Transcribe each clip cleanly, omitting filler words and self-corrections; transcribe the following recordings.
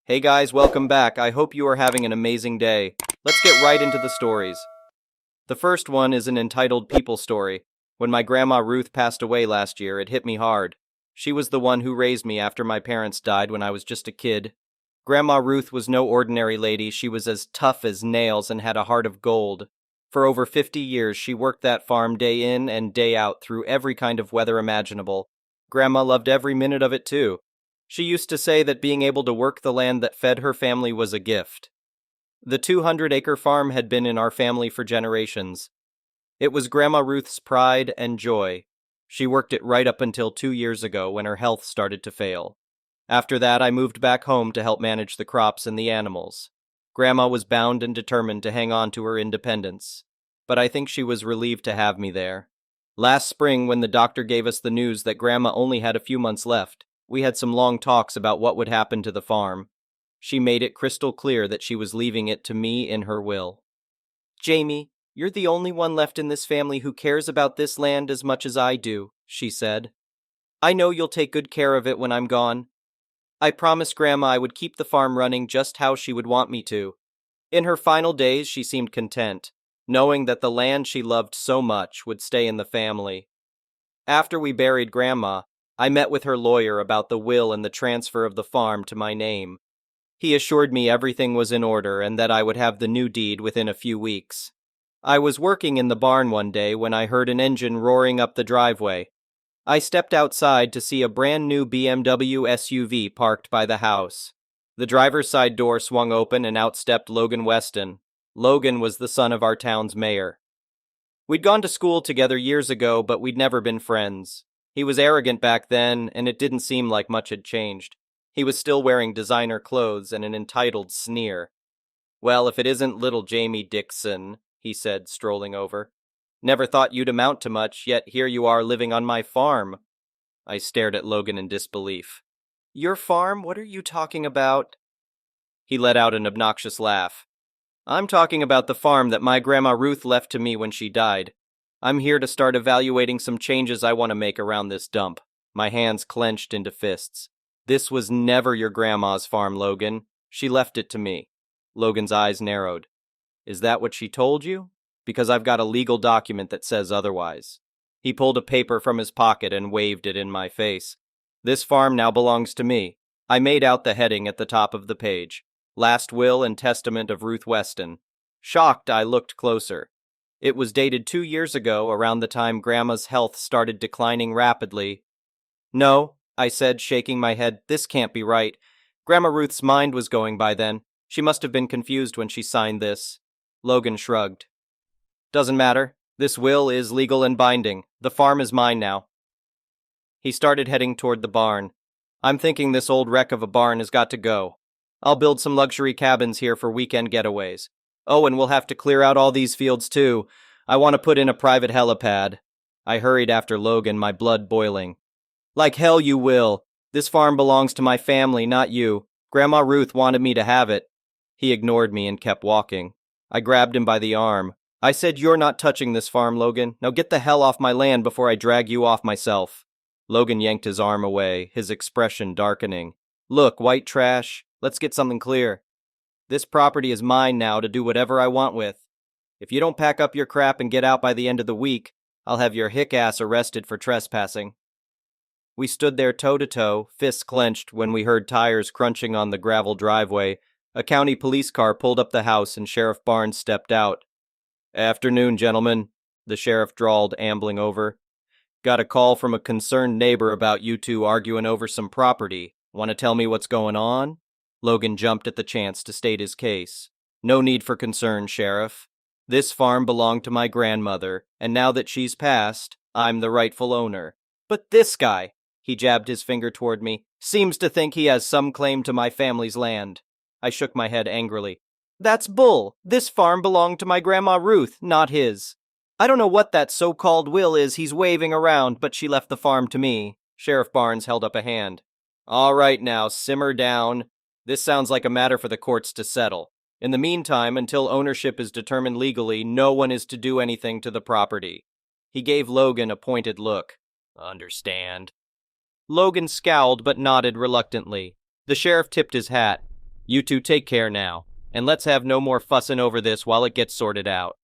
Hey guys, welcome back. I hope you are having an amazing day. Let's get right into the stories. The first one is an entitled People story. When my grandma Ruth passed away last year, it hit me hard. She was the one who raised me after my parents died when I was just a kid. Grandma Ruth was no ordinary lady. She was as tough as nails and had a heart of gold. For over 50 years, she worked that farm day in and day out through every kind of weather imaginable. Grandma loved every minute of it too. She used to say that being able to work the land that fed her family was a gift. The 200-acre farm had been in our family for generations. It was Grandma Ruth's pride and joy. She worked it right up until 2 years ago when her health started to fail. After that, I moved back home to help manage the crops and the animals. Grandma was bound and determined to hang on to her independence, but I think she was relieved to have me there. Last spring, when the doctor gave us the news that Grandma only had a few months left, we had some long talks about what would happen to the farm. She made it crystal clear that she was leaving it to me in her will. Jamie, you're the only one left in this family who cares about this land as much as I do, she said. I know you'll take good care of it when I'm gone. I promised Grandma I would keep the farm running just how she would want me to. In her final days, she seemed content, knowing that the land she loved so much would stay in the family. After we buried Grandma, I met with her lawyer about the will and the transfer of the farm to my name. He assured me everything was in order and that I would have the new deed within a few weeks. I was working in the barn one day when I heard an engine roaring up the driveway. I stepped outside to see a brand new BMW SUV parked by the house. The driver's side door swung open and out stepped Logan Weston. Logan was the son of our town's mayor. We'd gone to school together years ago, but we'd never been friends. He was arrogant back then, and it didn't seem like much had changed. He was still wearing designer clothes and an entitled sneer. Well, if it isn't little Jamie Dixon, he said, strolling over. Never thought you'd amount to much, yet here you are living on my farm. I stared at Logan in disbelief. Your farm? What are you talking about? He let out an obnoxious laugh. I'm talking about the farm that my Grandma Ruth left to me when she died. I'm here to start evaluating some changes I want to make around this dump. My hands clenched into fists. This was never your grandma's farm, Logan. She left it to me. Logan's eyes narrowed. Is that what she told you? Because I've got a legal document that says otherwise. He pulled a paper from his pocket and waved it in my face. This farm now belongs to me. I made out the heading at the top of the page. Last Will and Testament of Ruth Weston. Shocked, I looked closer. It was dated 2 years ago, around the time Grandma's health started declining rapidly. No, I said, shaking my head, this can't be right. Grandma Ruth's mind was going by then. She must have been confused when she signed this. Logan shrugged. Doesn't matter. This will is legal and binding. The farm is mine now. He started heading toward the barn. I'm thinking this old wreck of a barn has got to go. I'll build some luxury cabins here for weekend getaways. Oh, and we'll have to clear out all these fields too. I want to put in a private helipad. I hurried after Logan, my blood boiling. Like hell you will. This farm belongs to my family, not you. Grandma Ruth wanted me to have it. He ignored me and kept walking. I grabbed him by the arm. I said, you're not touching this farm, Logan. Now get the hell off my land before I drag you off myself. Logan yanked his arm away, his expression darkening. Look, white trash, let's get something clear. This property is mine now to do whatever I want with. If you don't pack up your crap and get out by the end of the week, I'll have your hick ass arrested for trespassing. We stood there toe-to-toe, fists clenched, when we heard tires crunching on the gravel driveway. A county police car pulled up the house and Sheriff Barnes stepped out. Afternoon, gentlemen, the sheriff drawled, ambling over. Got a call from a concerned neighbor about you two arguing over some property. Want to tell me what's going on? Logan jumped at the chance to state his case. No need for concern, Sheriff. This farm belonged to my grandmother, and now that she's passed, I'm the rightful owner. But this guy, he jabbed his finger toward me, seems to think he has some claim to my family's land. I shook my head angrily. That's bull. This farm belonged to my Grandma Ruth, not his. I don't know what that so-called will is he's waving around, but she left the farm to me. Sheriff Barnes held up a hand. All right now, simmer down. This sounds like a matter for the courts to settle. In the meantime, until ownership is determined legally, no one is to do anything to the property. He gave Logan a pointed look. Understand? Logan scowled but nodded reluctantly. The sheriff tipped his hat. You two take care now, and let's have no more fussin' over this while it gets sorted out.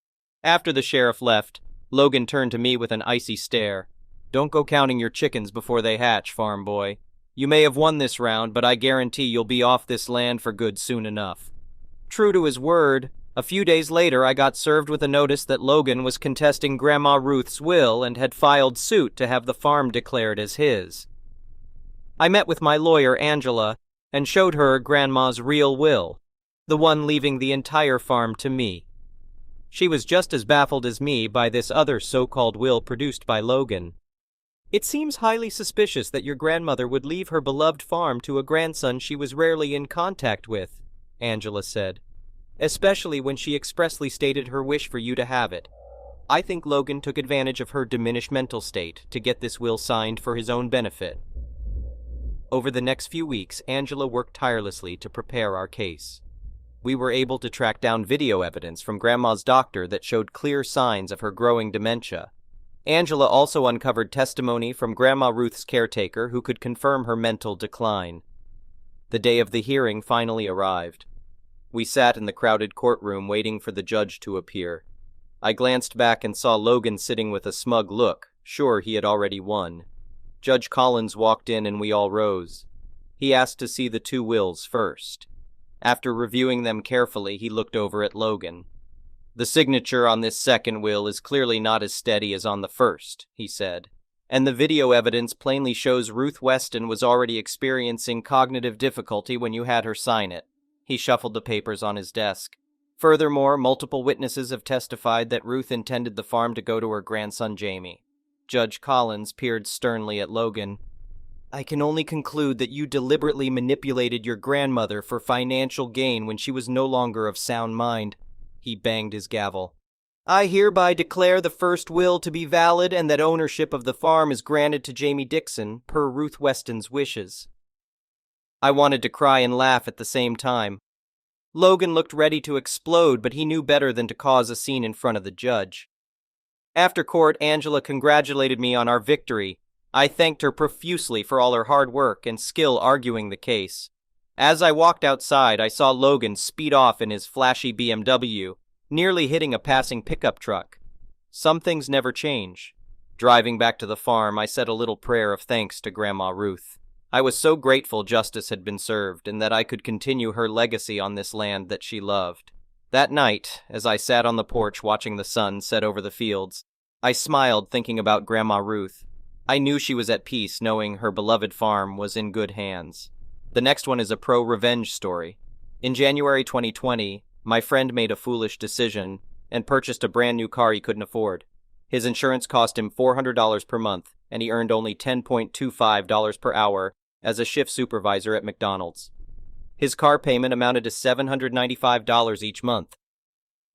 After the sheriff left, Logan turned to me with an icy stare. Don't go counting your chickens before they hatch, farm boy. You may have won this round, but I guarantee you'll be off this land for good soon enough. True to his word, a few days later I got served with a notice that Logan was contesting Grandma Ruth's will and had filed suit to have the farm declared as his. I met with my lawyer, Angela, and showed her Grandma's real will, the one leaving the entire farm to me. She was just as baffled as me by this other so-called will produced by Logan. It seems highly suspicious that your grandmother would leave her beloved farm to a grandson she was rarely in contact with, Angela said, especially when she expressly stated her wish for you to have it. I think Logan took advantage of her diminished mental state to get this will signed for his own benefit. Over the next few weeks, Angela worked tirelessly to prepare our case. We were able to track down video evidence from Grandma's doctor that showed clear signs of her growing dementia. Angela also uncovered testimony from Grandma Ruth's caretaker who could confirm her mental decline. The day of the hearing finally arrived. We sat in the crowded courtroom waiting for the judge to appear. I glanced back and saw Logan sitting with a smug look, sure he had already won. Judge Collins walked in and we all rose. He asked to see the two wills first. After reviewing them carefully, he looked over at Logan. The signature on this second will is clearly not as steady as on the first, he said, and the video evidence plainly shows Ruth Weston was already experiencing cognitive difficulty when you had her sign it. He shuffled the papers on his desk. Furthermore, multiple witnesses have testified that Ruth intended the farm to go to her grandson Jamie. Judge Collins peered sternly at Logan. I can only conclude that you deliberately manipulated your grandmother for financial gain when she was no longer of sound mind. He banged his gavel. I hereby declare the first will to be valid and that ownership of the farm is granted to Jamie Dixon per Ruth Weston's wishes. I wanted to cry and laugh at the same time. Logan looked ready to explode, but he knew better than to cause a scene in front of the judge. After court, Angela congratulated me on our victory. I thanked her profusely for all her hard work and skill arguing the case. As I walked outside, I saw Logan speed off in his flashy BMW, nearly hitting a passing pickup truck. Some things never change. Driving back to the farm, I said a little prayer of thanks to Grandma Ruth. I was so grateful justice had been served and that I could continue her legacy on this land that she loved. That night, as I sat on the porch watching the sun set over the fields, I smiled thinking about Grandma Ruth. I knew she was at peace knowing her beloved farm was in good hands. The next one is a pro-revenge story. In January 2020, my friend made a foolish decision and purchased a brand new car he couldn't afford. His insurance cost him $400 per month, and he earned only $10.25 per hour as a shift supervisor at McDonald's. His car payment amounted to $795 each month.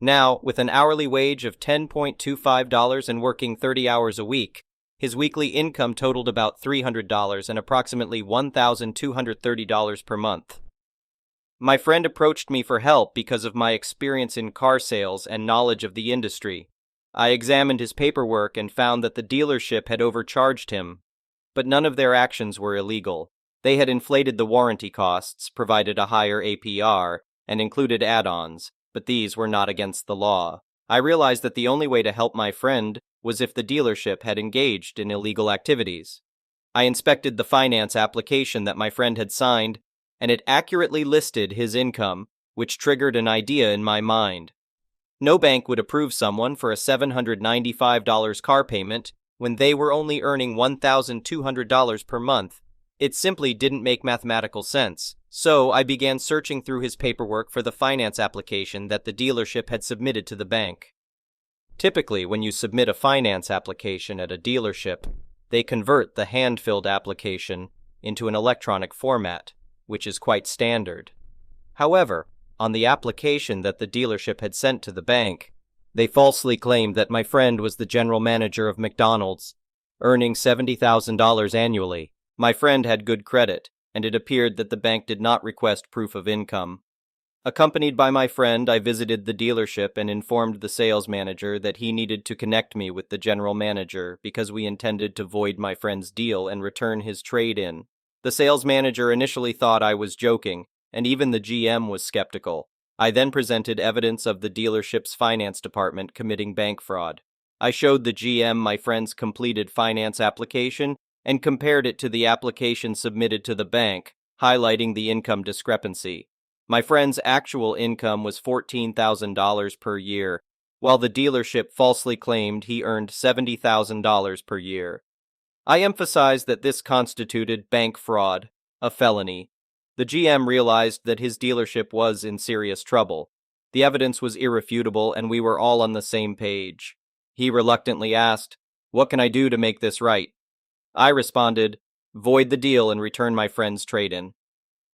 Now, with an hourly wage of $10.25 and working 30 hours a week, his weekly income totaled about $300 and approximately $1,230 per month. My friend approached me for help because of my experience in car sales and knowledge of the industry. I examined his paperwork and found that the dealership had overcharged him, but none of their actions were illegal. They had inflated the warranty costs, provided a higher APR, and included add-ons, but these were not against the law. I realized that the only way to help my friend was if the dealership had engaged in illegal activities. I inspected the finance application that my friend had signed, and it accurately listed his income, which triggered an idea in my mind. No bank would approve someone for a $795 car payment when they were only earning $1,200 per month. It simply didn't make mathematical sense. So I began searching through his paperwork for the finance application that the dealership had submitted to the bank. Typically, when you submit a finance application at a dealership, they convert the hand-filled application into an electronic format, which is quite standard. However, on the application that the dealership had sent to the bank, they falsely claimed that my friend was the general manager of McDonald's, earning $70,000 annually. My friend had good credit, and it appeared that the bank did not request proof of income. Accompanied by my friend, I visited the dealership and informed the sales manager that he needed to connect me with the general manager because we intended to void my friend's deal and return his trade-in. The sales manager initially thought I was joking, and even the GM was skeptical. I then presented evidence of the dealership's finance department committing bank fraud. I showed the GM my friend's completed finance application and compared it to the application submitted to the bank, highlighting the income discrepancy. My friend's actual income was $14,000 per year, while the dealership falsely claimed he earned $70,000 per year. I emphasized that this constituted bank fraud, a felony. The GM realized that his dealership was in serious trouble. The evidence was irrefutable and we were all on the same page. He reluctantly asked, "What can I do to make this right?" I responded, "Void the deal and return my friend's trade-in."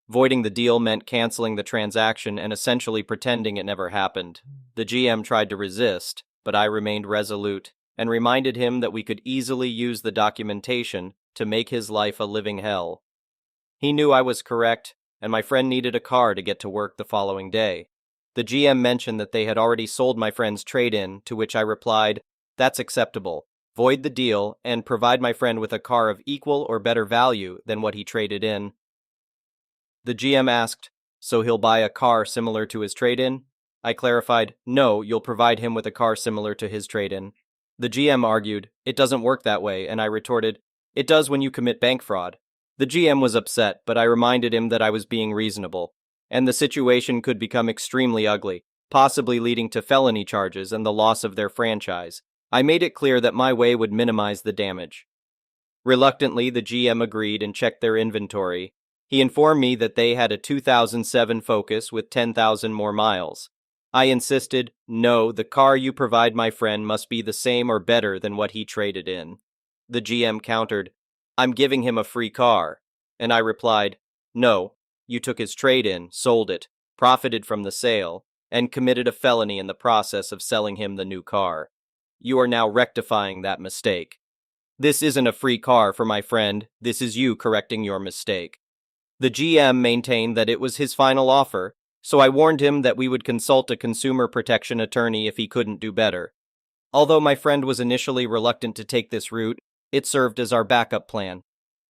Voiding the deal meant canceling the transaction and essentially pretending it never happened. The GM tried to resist, but I remained resolute and reminded him that we could easily use the documentation to make his life a living hell. He knew I was correct, and my friend needed a car to get to work the following day. The GM mentioned that they had already sold my friend's trade-in, to which I replied, "That's acceptable. Void the deal and provide my friend with a car of equal or better value than what he traded in." The GM asked, "So he'll buy a car similar to his trade-in?" I clarified, "No, you'll provide him with a car similar to his trade-in." The GM argued, "It doesn't work that way," and I retorted, "It does when you commit bank fraud." The GM was upset, but I reminded him that I was being reasonable, and the situation could become extremely ugly, possibly leading to felony charges and the loss of their franchise. I made it clear that my way would minimize the damage. Reluctantly, the GM agreed and checked their inventory. He informed me that they had a 2007 Focus with 10,000 more miles. I insisted, "No, the car you provide my friend must be the same or better than what he traded in." The GM countered, "I'm giving him a free car." And I replied, "No, you took his trade-in, sold it, profited from the sale, and committed a felony in the process of selling him the new car. You are now rectifying that mistake. This isn't a free car for my friend, this is you correcting your mistake." The GM maintained that it was his final offer, so I warned him that we would consult a consumer protection attorney if he couldn't do better. Although my friend was initially reluctant to take this route, it served as our backup plan.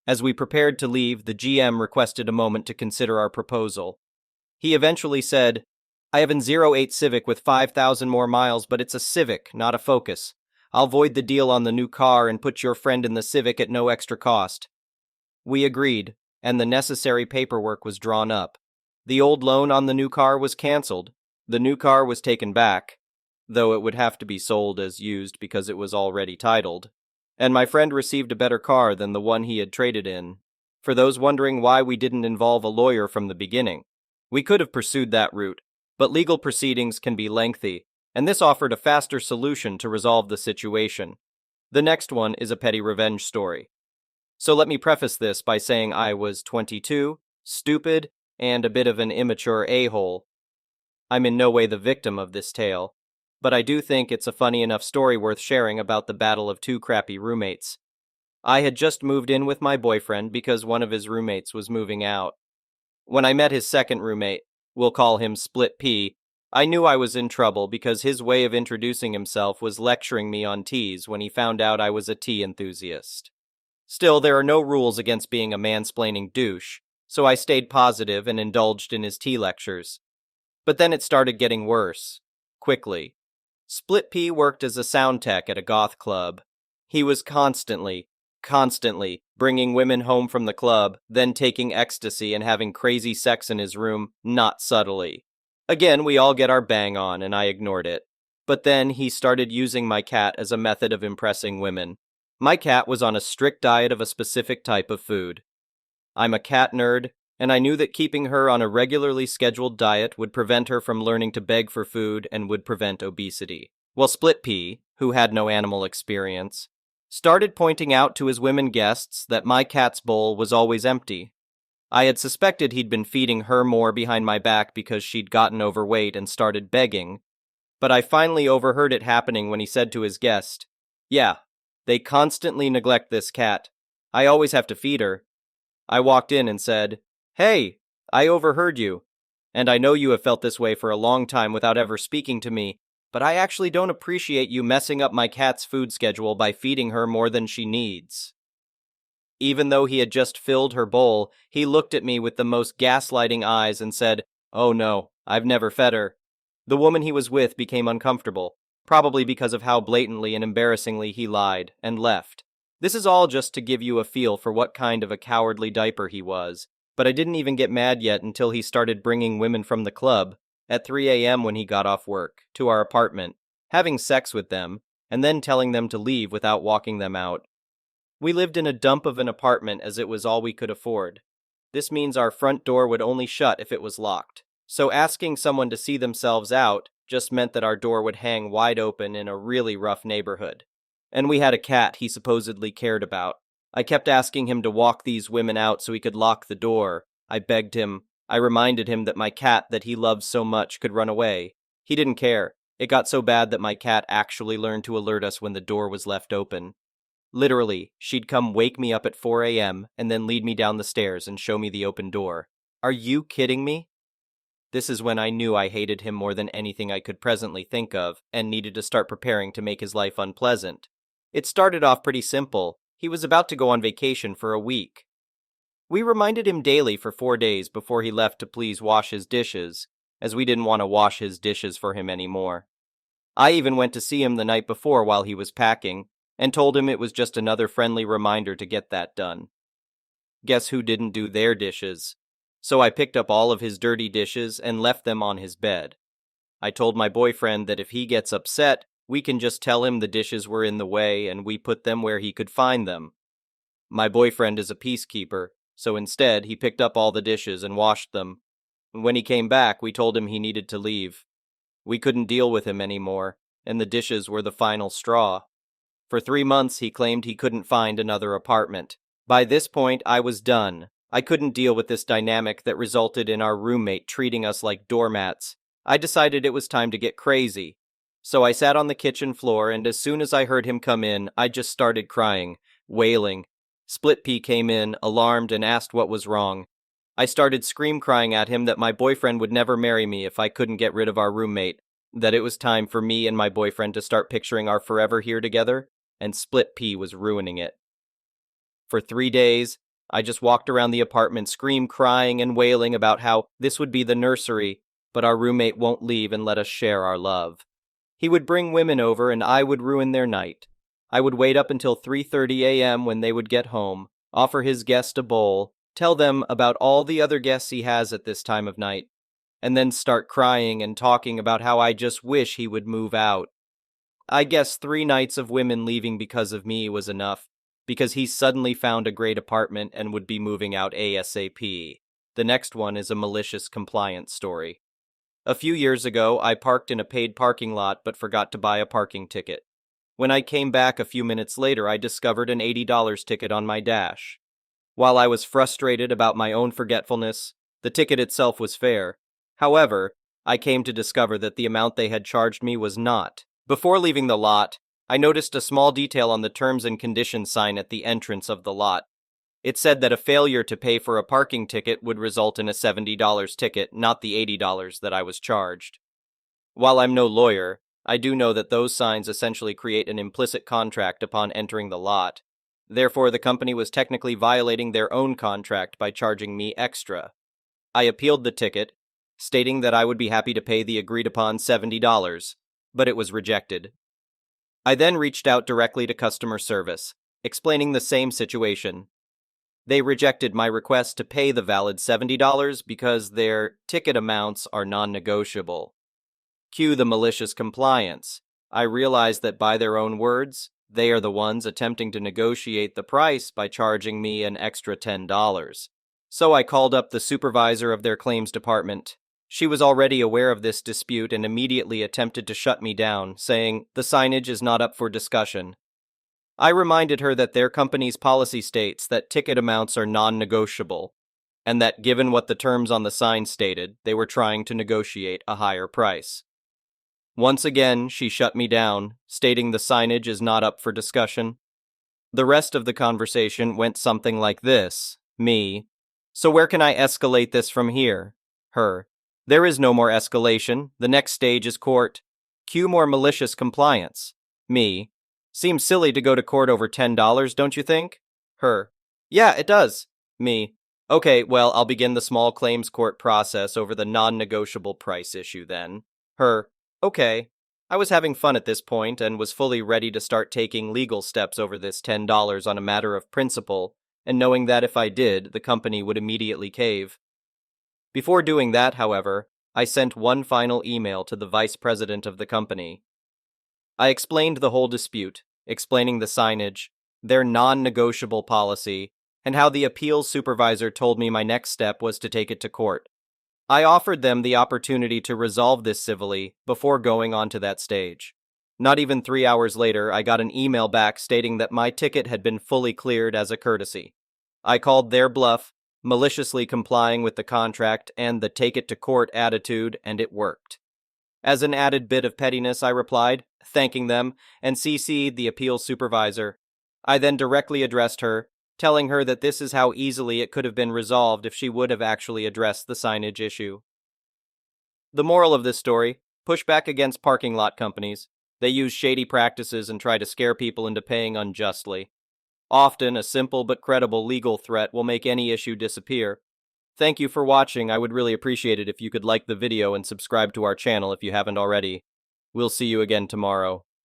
As we prepared to leave, the GM requested a moment to consider our proposal. He eventually said, "I have an 08 Civic with 5,000 more miles, but it's a Civic, not a Focus. I'll void the deal on the new car and put your friend in the Civic at no extra cost." We agreed, and the necessary paperwork was drawn up. The old loan on the new car was canceled. The new car was taken back, though it would have to be sold as used because it was already titled. And my friend received a better car than the one he had traded in. For those wondering why we didn't involve a lawyer from the beginning, we could have pursued that route, but legal proceedings can be lengthy, and this offered a faster solution to resolve the situation. The next one is a petty revenge story. So let me preface this by saying I was 22, stupid, and a bit of an immature a-hole. I'm in no way the victim of this tale, but I do think it's a funny enough story worth sharing about the battle of two crappy roommates. I had just moved in with my boyfriend because one of his roommates was moving out. When I met his second roommate, we'll call him Split P, I knew I was in trouble because his way of introducing himself was lecturing me on teas when he found out I was a tea enthusiast. Still, there are no rules against being a mansplaining douche, so I stayed positive and indulged in his tea lectures. But then it started getting worse, quickly. Split P worked as a sound tech at a goth club. He was constantly bringing women home from the club, then taking ecstasy and having crazy sex in his room, not subtly. Again, we all get our bang on, and I ignored it. But then he started using my cat as a method of impressing women. My cat was on a strict diet of a specific type of food. I'm a cat nerd, and I knew that keeping her on a regularly scheduled diet would prevent her from learning to beg for food and would prevent obesity. Well, Split P, who had no animal experience, started pointing out to his women guests that my cat's bowl was always empty. I had suspected he'd been feeding her more behind my back because she'd gotten overweight and started begging, but I finally overheard it happening when he said to his guest, "Yeah, they constantly neglect this cat. I always have to feed her." I walked in and said, "Hey, I overheard you, and I know you have felt this way for a long time without ever speaking to me, but I actually don't appreciate you messing up my cat's food schedule by feeding her more than she needs." Even though he had just filled her bowl, he looked at me with the most gaslighting eyes and said, "Oh no, I've never fed her." The woman he was with became uncomfortable, probably because of how blatantly and embarrassingly he lied, and left. This is all just to give you a feel for what kind of a cowardly diaper he was, but I didn't even get mad yet until he started bringing women from the club, at 3 a.m. when he got off work, to our apartment, having sex with them, and then telling them to leave without walking them out. We lived in a dump of an apartment as it was all we could afford. This means our front door would only shut if it was locked. So asking someone to see themselves out just meant that our door would hang wide open in a really rough neighborhood. And we had a cat he supposedly cared about. I kept asking him to walk these women out so he could lock the door. I begged him. I reminded him that my cat that he loved so much could run away. He didn't care. It got so bad that my cat actually learned to alert us when the door was left open. Literally, she'd come wake me up at 4 a.m. and then lead me down the stairs and show me the open door. Are you kidding me? This is when I knew I hated him more than anything I could presently think of and needed to start preparing to make his life unpleasant. It started off pretty simple. He was about to go on vacation for a week. We reminded him daily for 4 days before he left to please wash his dishes, as we didn't want to wash his dishes for him anymore. I even went to see him the night before while he was packing, and told him it was just another friendly reminder to get that done. Guess who didn't do their dishes? So I picked up all of his dirty dishes and left them on his bed. I told my boyfriend that if he gets upset, we can just tell him the dishes were in the way and we put them where he could find them. My boyfriend is a peacekeeper, so instead he picked up all the dishes and washed them. When he came back, we told him he needed to leave. We couldn't deal with him anymore, and the dishes were the final straw. For 3 months, he claimed he couldn't find another apartment. By this point, I was done. I couldn't deal with this dynamic that resulted in our roommate treating us like doormats. I decided it was time to get crazy. So I sat on the kitchen floor, and as soon as I heard him come in, I just started crying, wailing. Split Pea came in, alarmed, and asked what was wrong. I started scream-crying at him that my boyfriend would never marry me if I couldn't get rid of our roommate, that it was time for me and my boyfriend to start picturing our forever here together, and Split Pea was ruining it. For 3 days, I just walked around the apartment crying and wailing about how this would be the nursery, but our roommate won't leave and let us share our love. He would bring women over and I would ruin their night. I would wait up until 3:30 a.m. when they would get home, offer his guest a bowl, tell them about all the other guests he has at this time of night, and then start crying and talking about how I just wish he would move out. I guess 3 nights of women leaving because of me was enough, because he suddenly found a great apartment and would be moving out ASAP. The next one is a malicious compliance story. A few years ago, I parked in a paid parking lot but forgot to buy a parking ticket. When I came back a few minutes later, I discovered an $80 ticket on my dash. While I was frustrated about my own forgetfulness, the ticket itself was fair. However, I came to discover that the amount they had charged me was not. Before leaving the lot, I noticed a small detail on the terms and conditions sign at the entrance of the lot. It said that a failure to pay for a parking ticket would result in a $70 ticket, not the $80 that I was charged. While I'm no lawyer, I do know that those signs essentially create an implicit contract upon entering the lot. Therefore, the company was technically violating their own contract by charging me extra. I appealed the ticket, stating that I would be happy to pay the agreed-upon $70, but it was rejected. I then reached out directly to customer service, explaining the same situation. They rejected my request to pay the valid $70 because their ticket amounts are non-negotiable. Cue the malicious compliance. I realized that by their own words, they are the ones attempting to negotiate the price by charging me an extra $10. So I called up the supervisor of their claims department. She was already aware of this dispute and immediately attempted to shut me down, saying, "The signage is not up for discussion." I reminded her that their company's policy states that ticket amounts are non-negotiable, and that given what the terms on the sign stated, they were trying to negotiate a higher price. Once again, she shut me down, stating the signage is not up for discussion. The rest of the conversation went something like this. Me: "So where can I escalate this from here?" Her: "There is no more escalation. The next stage is court. Cue more malicious compliance." Me: "Seems silly to go to court over $10, don't you think?" Her: Yeah, it does. Me. Okay, well, I'll begin the small claims court process over the non-negotiable price issue then. Her. Okay. I was having fun at this point and was fully ready to start taking legal steps over this $10 on a matter of principle, and knowing that if I did, the company would immediately cave. Before doing that, however, I sent one final email to the vice president of the company. I explained the whole dispute, explaining the signage, their non-negotiable policy, and how the appeals supervisor told me my next step was to take it to court. I offered them the opportunity to resolve this civilly before going on to that stage. Not even 3 hours later, I got an email back stating that my ticket had been fully cleared as a courtesy. I called their bluff, maliciously complying with the contract and the take it to court attitude, and it worked. As an added bit of pettiness, I replied, thanking them, and CC'd the appeals supervisor. I then directly addressed her, telling her that this is how easily it could have been resolved if she would have actually addressed the signage issue. The moral of this story: push back against parking lot companies. They use shady practices and try to scare people into paying unjustly. Often, a simple but credible legal threat will make any issue disappear. Thank you for watching. I would really appreciate it if you could like the video and subscribe to our channel if you haven't already. We'll see you again tomorrow.